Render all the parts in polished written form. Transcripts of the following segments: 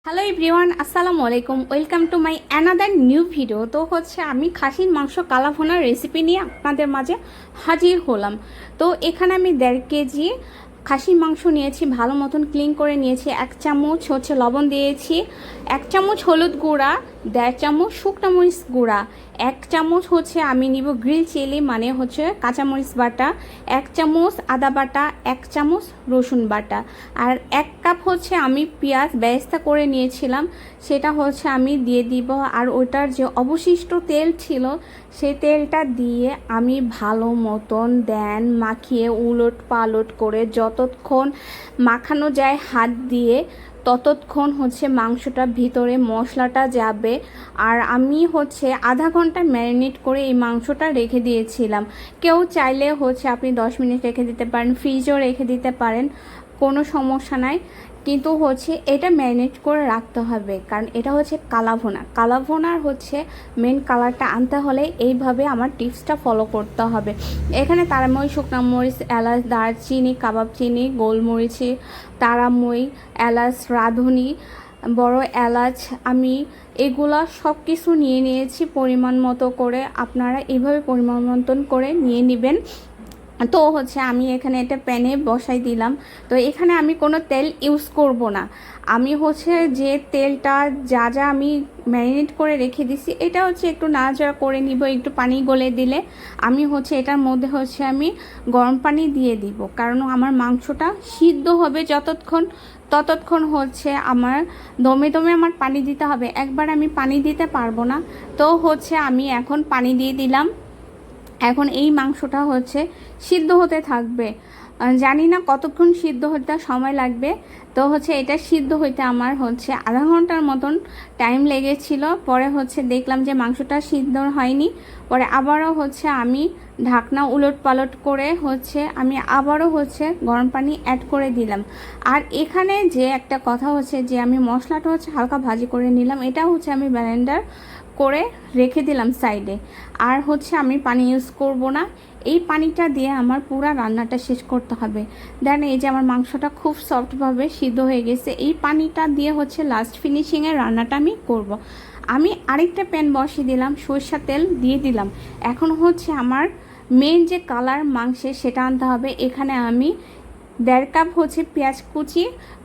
Hello everyone, আসসালামু আলাইকুম। Welcome to my another new video. তো আমি খাসির মাংস কালা ভুনার রেসিপি নিয়ে আপনাদের মাঝে হাজির হলাম। তো এখানে আমি 1.5 কেজি খাসির মাংস নিয়েছি, ভালো মতন ক্লিন করে নিয়েছি। 1 চামচ লবণ দিয়েছি, 1 চামচ হলুদ গুঁড়া, 1.5 চামচ শুকনো মরিচ গুঁড়া, 1 চামচ আমি নিব গ্রিল চিলি মানে কাঁচামরিচ বাটা, 1 চামচ আদা বাটা, 1 চামচ রসুন বাটা, আর 1 কাপ আমি পেঁয়াজ বেরেস্তা করে নিয়েছিলাম, সেটা আমি দিয়ে দিব। আর ওটার যে অবশিষ্ট তেল ছিল সেই তেলটা দিয়ে আমি ভালো মতন মাখিয়ে উলট পালট করে যতক্ষণ মাখানো যায় হাত দিয়ে ততক্ষণ মাংসটা ভিতরে মশলাটা যাবে। আর আমি আধা ঘন্টা ম্যারিনেট করে এই মাংসটা রেখে দিয়েছিলাম। কেউ চাইলে আপনি 10 মিনিট রেখে দিতে পারেন, ফ্রিজও রেখে দিতে পারেন, কোনো সমস্যা নাই। কিন্তু এটা ম্যারিনেট করে রাখতে হবে, কারণ এটা কালাভুনা। কালাভুনার মেন কালারটা আনতে হলে এইভাবে আমার টিপসটা ফলো করতে হবে। এখানে তারাময়, শুকনো মরিচ, এলাচ, দারচিনি, কাবাব চিনি, গোলমরিচি, তারাময়, এলাচ, রাঁধুনি, বড় এলাচ, আমি এগুলা সব কিছু নিয়ে নিয়েছি পরিমাণ মতো করে। আপনারা এইভাবে পরিমাণ মতন করে নিয়ে নেবেন। তো আমি এখানে এটা প্যানে বসাই দিলাম। তো এখানে আমি কোনো তেল ইউজ করব না। আমি যে তেলটা যা যা আমি ম্যারিনেট করে রেখে দিছি এটা একটু নাড়াচাড়া করে নিব। একটু পানি গলে দিলে আমি এটার মধ্যে আমি গরম পানি দিয়ে দিব, কারণ আমার মাংসটা সিদ্ধ হবে ততক্ষণ আমার দমে দমে আমার পানি দিতে হবে। একবার আমি পানি দিতে পারবো না। তো আমি এখন পানি দিয়ে দিলাম। এখন এই মাংসটা সিদ্ধ হতে থাকবে। জানি না কতক্ষণ সিদ্ধ হতে সময় লাগবে। তো এটা সিদ্ধ হইতে আমার আধা ঘন্টার মতন টাইম লেগেছিল। পরে দেখলাম যে মাংসটা সিদ্ধ হয়নি। পরে আবারও আমি ঢাকনা উলট পালট করে আমি আবারও গরম পানি অ্যাড করে দিলাম। আর এখানে যে একটা কথা যে আমি মশলাটা হালকা ভাজি করে নিলাম। এটা আমি ব্লেন্ডার করে রেখে দিলাম সাইডে। আর আমি পানি ইউজ করব না। এই পানিটা দিয়ে আমার পুরো রান্নাটা শেষ করতে হবে। দেন এই যে আমার মাংসটা খুব সফটভাবে সিদ্ধ হয়ে গেছে। এই পানিটা দিয়ে লাস্ট ফিনিশিংয়ের রান্নাটা আমি করব। আমি আরেকটা প্যান বসিয়ে দিলাম, সরষের তেল দিয়ে দিলাম। এখন আমার মেন যে কালার মাংসে সেটা আনতে হবে। এখানে আমি 1.5 কাপ পেঁয়াজ কুচি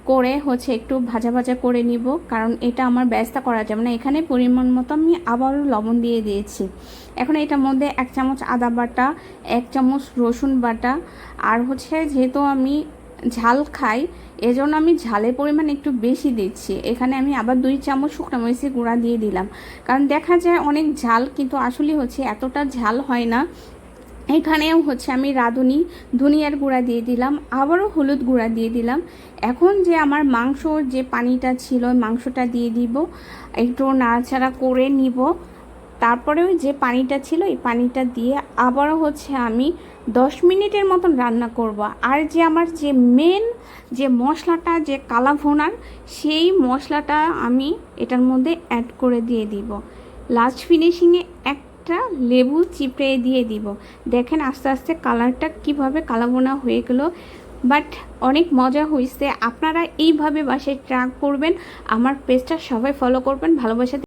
করে একটু ভাজা ভাজা করে নিব, কারণ এটা আমার বেরেস্তা করা যাবে না। এখানে পরিমাণ মতো আমি আবারও লবণ দিয়ে দিয়েছি। এখন এটার মধ্যে 1 চামচ আদা বাটা, 1 চামচ রসুন বাটা, আর যেহেতু আমি ঝাল খাই এজন্য আমি ঝালের পরিমাণ একটু বেশি দিচ্ছি। এখানে আমি আবার 2 চামচ শুকনো মরিচের গুঁড়া দিয়ে দিলাম, কারণ দেখা যায় অনেক ঝাল, কিন্তু আসলে এতটা ঝাল হয় না। এখানেও আমি রাঁধুনি ধনিয়ার গুঁড়া দিয়ে দিলাম, আবারও হলুদ গুঁড়া দিয়ে দিলাম। এখন যে আমার মাংসর যে পানিটা ছিল মাংসটা দিয়ে দিব, একটু নাড়াচাড়া করে নিব। তারপরেও যে পানিটা ছিল এই পানিটা দিয়ে আবারও আমি 10 মিনিটের মতন রান্না করব। আর যে আমার যে মেন যে মশলাটা যে কালা ভুনার, সেই মশলাটা আমি এটার মধ্যে অ্যাড করে দিয়ে দিব। লাস্ট ফিনিশিংয়ে একটা লেবু চিপড়ে দিয়ে দিব। দেখেন আস্তে আস্তে কালারটা কিভাবে কালা ভুনা হয়ে গেল। বাট অনেক মজা হয়েছে। আপনারা এইভাবে বাসায় ট্রাই করবেন। আমার পেজটা সবাই ফলো করবেন, ভালোবাসা